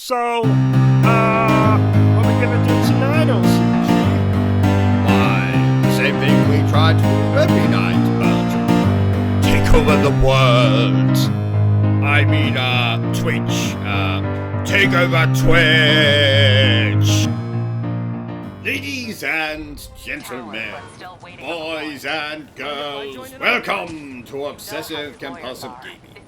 So, what are we gonna do tonight, OCG? Why, same thing we try to do every night, but take over the world. I mean, Twitch. Take over Twitch. Ladies and gentlemen, boys and girls, welcome to Obsessive Compulsive Gaming.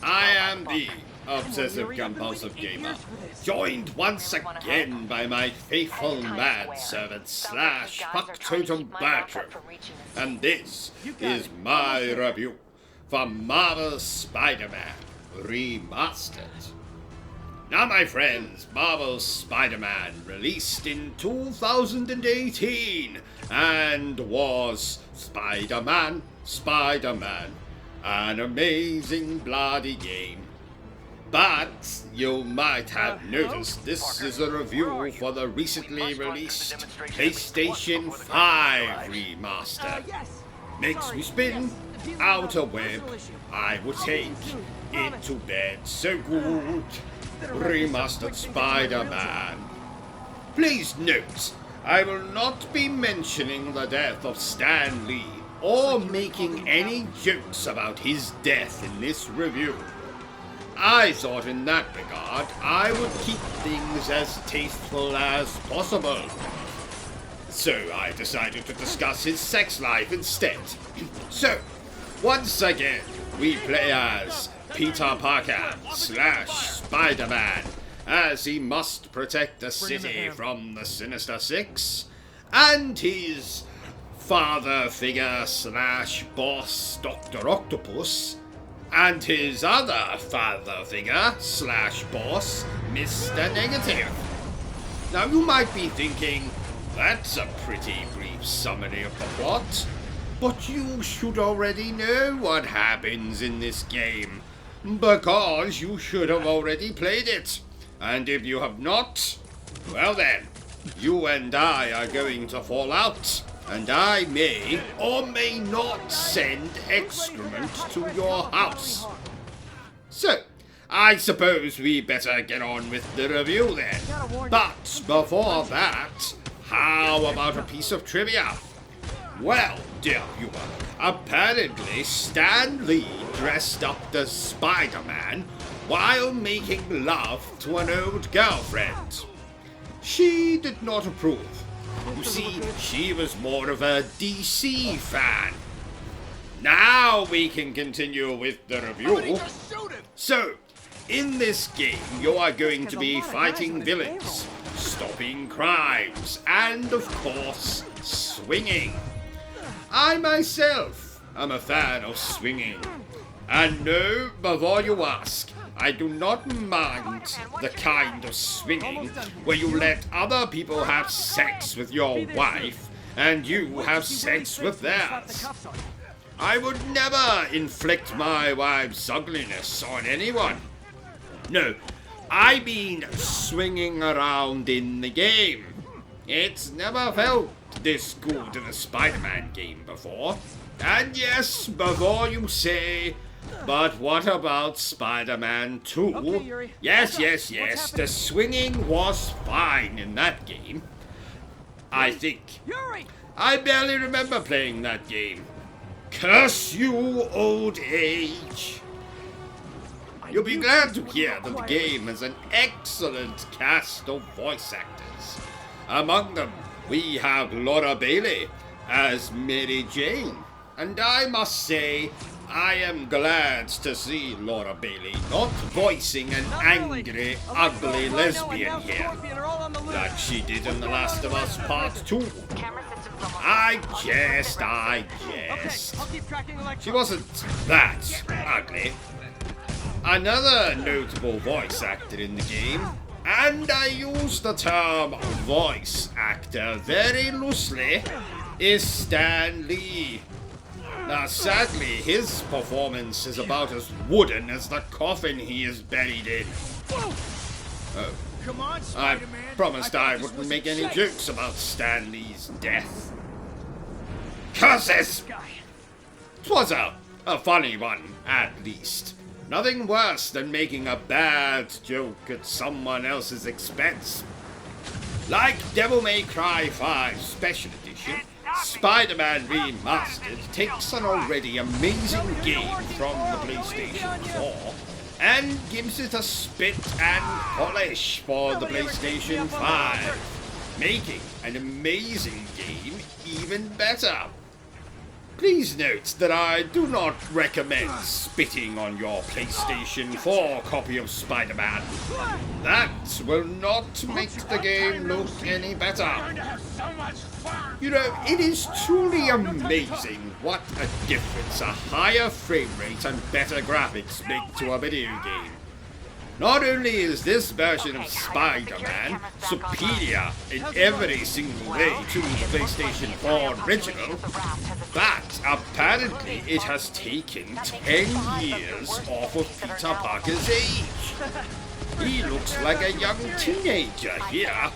I am the Obsessive Compulsive Gamer, joined once again by my faithful manservant slash factotum Bertram, and this is my review for Marvel Spider-Man Remastered. Now my friends, Marvel Spider-Man released in 2018 and was Spider-Man, an amazing bloody game. But you might have noticed this is a review for the recently released PlayStation 5 Remaster. Makes me spin out a web I would take it to bed. So good. Remastered Spider-Man. Please note, I will not be mentioning the death of Stan Lee or making any jokes about his death in this review. I thought in that regard I would keep things as tasteful as possible. So I decided to discuss his sex life instead. So, once again, we play as Peter Parker / Spider-Man, as he must protect the city from the Sinister Six, and his father figure / boss, Dr. Octopus, and his other father figure / boss, Mr. Negative. Now you might be thinking, that's a pretty brief summary of the plot, but you should already know what happens in this game, because you should have already played it. And if you have not, well then, you and I are going to fall out, and I may or may not send excrement to your house. So, I suppose we better get on with the review then. But before that, how about a piece of trivia? Well, dear viewer, apparently Stan Lee dressed up as Spider-Man while making love to an old girlfriend. She did not approve. You see, she was more of a DC fan. Now we can continue with the review. So, in this game, you are going to be fighting villains, stopping crimes, and of course, swinging. I myself am a fan of swinging. And no, before you ask, I do not mind the kind of swinging where you let other people have sex with your wife and you have sex with theirs. I would never inflict my wife's ugliness on anyone. No, I mean swinging around in the game. It's never felt this good in a Spider-Man game before. And yes, before you say, but what about Spider-Man 2? Okay, Yes, the swinging was fine in that game. I think. I barely remember playing that game. Curse you, old age. You'll be glad to hear that the game has an excellent cast of voice actors. Among them, we have Laura Bailey as Mary Jane. And I must say, I am glad to see Laura Bailey not voicing an angry, ugly lesbian here, like she did in The Last of Us Part 2. I jest. She wasn't that ugly. Another notable voice actor in the game, and I use the term voice actor very loosely, is Stan Lee. Now, sadly, his performance is about as wooden as the coffin he is buried in. Oh. Come on, I Spider-Man. promised I wouldn't make any jokes about Stan Lee's death. Curses! 'Twas a funny one, at least. Nothing worse than making a bad joke at someone else's expense. Like Devil May Cry 5 Special Edition, Spider-Man Remastered takes an already amazing game from the PlayStation 4 and gives it a spit and polish for the PlayStation 5, making an amazing game even better. Please note that I do not recommend spitting on your PlayStation 4 copy of Spider-Man. That will not make the game look any better. You know, it is truly amazing what a difference a higher frame rate and better graphics make to a video game. Not only is this version of Spider-Man superior in every single way to the PlayStation 4 original, but apparently it has taken 10 years off of Peter Parker's age. He looks like a young teenager here.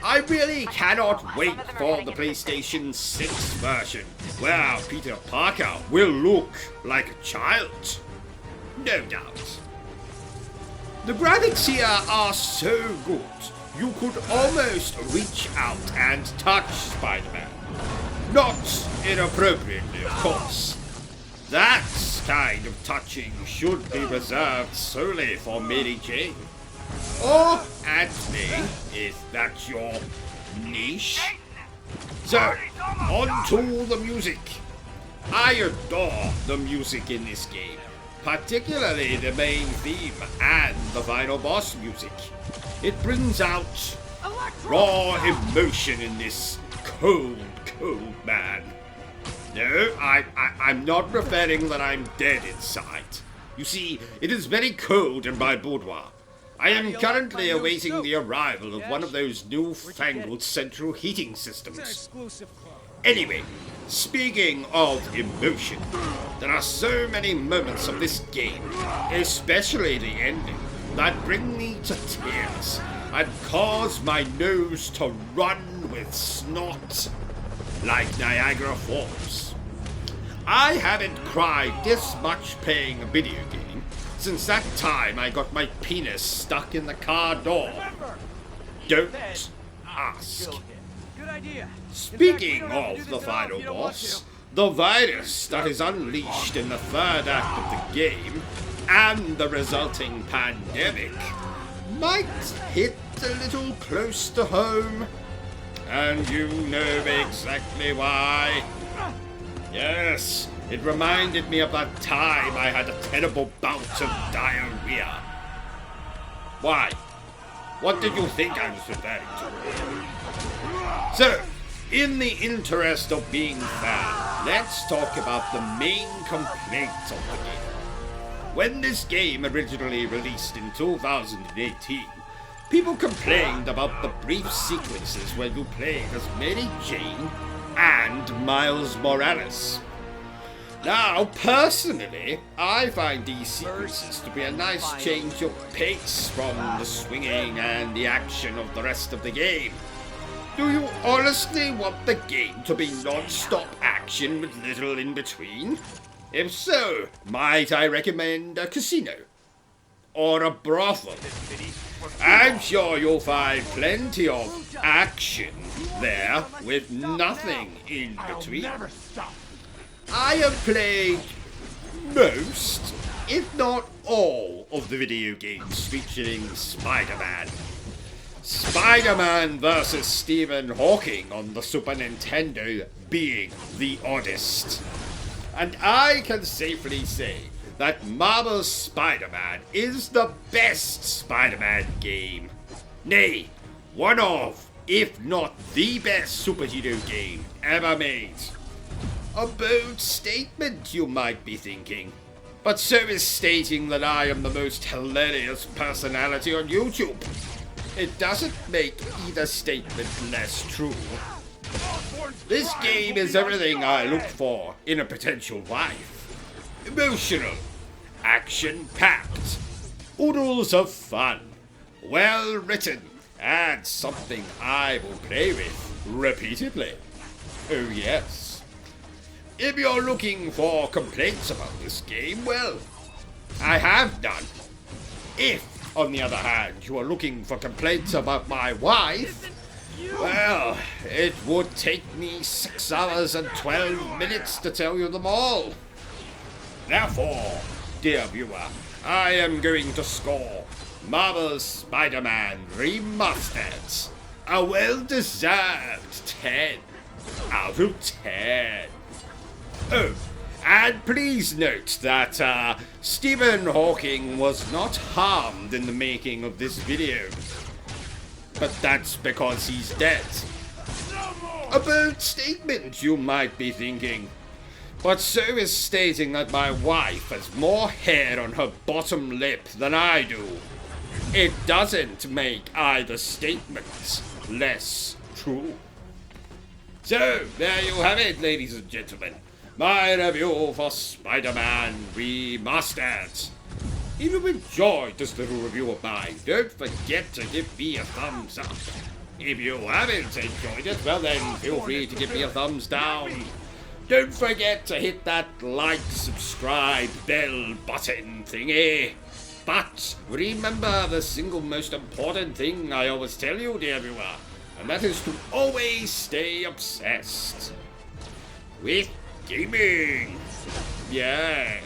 I really cannot wait for the PlayStation 6 version, where Peter Parker will look like a child. No doubt. The graphics here are so good, you could almost reach out and touch Spider-Man. Not inappropriately, of course. That kind of touching should be reserved solely for Mary Jane. Or Aunt May, if that's your niche. So, on to the music. I adore the music in this game, particularly the main theme and the final boss music. It brings out raw emotion in this cold man. No, I'm not referring that I'm dead inside. You see, it is very cold in my boudoir. I am currently awaiting the arrival of one of those newfangled central heating systems. Anyway, speaking of emotion, there are so many moments of this game, especially the ending, that bring me to tears and cause my nose to run with snot like Niagara Falls. I haven't cried this much playing a video game since that time I got my penis stuck in the car door. Don't ask. Speaking of the final boss, the virus that is unleashed in the third act of the game and the resulting pandemic might hit a little close to home. And you know exactly why. Yes, it reminded me of that time I had a terrible bout of diarrhea. Why? What did you think I was referring to? So, in the interest of being fair, let's talk about the main complaints of the game. When this game originally released in 2018, people complained about the brief sequences where you played as Mary Jane and Miles Morales. Now, personally, I find these sequences to be a nice change of pace from the swinging and the action of the rest of the game. Do you honestly want the game to be non-stop action with little in between? If so, might I recommend a casino? Or a brothel? I'm sure you'll find plenty of action there with nothing in between. I have played most, if not all, of the video games featuring Spider-Man. Spider-Man vs. Stephen Hawking on the Super Nintendo being the oddest. And I can safely say that Marvel Spider-Man is the best Spider-Man game. Nay, one of, if not the best superhero game ever made. A bold statement, you might be thinking. But so is stating that I am the most hilarious personality on YouTube. It doesn't make either statement less true. This game is everything I look for in a potential wife. Emotional, action-packed, oodles of fun, well-written, and something I will play with repeatedly. Oh yes. If you're looking for complaints about this game, well, I have done. If, on the other hand, you are looking for complaints about my wife, well, it would take me 6 hours and 12 minutes to tell you them all. Therefore, dear viewer, I am going to score Marvel Spider-Man Remastered a well-deserved 10 out of 10. Oh, and please note that Stephen Hawking was not harmed in the making of this video. But that's because he's dead. A bold statement, you might be thinking. But so is stating that my wife has more hair on her bottom lip than I do. It doesn't make either statement less true. So, there you have it, ladies and gentlemen. My review for Spider-Man Remastered. If you enjoyed this little review of mine, don't forget to give me a thumbs up. If you haven't enjoyed it, well then feel free to give me a thumbs down. Don't forget to hit that like, subscribe, bell button thingy. But remember the single most important thing I always tell you, dear viewer, and that is to always stay obsessed with gaming. Yeah.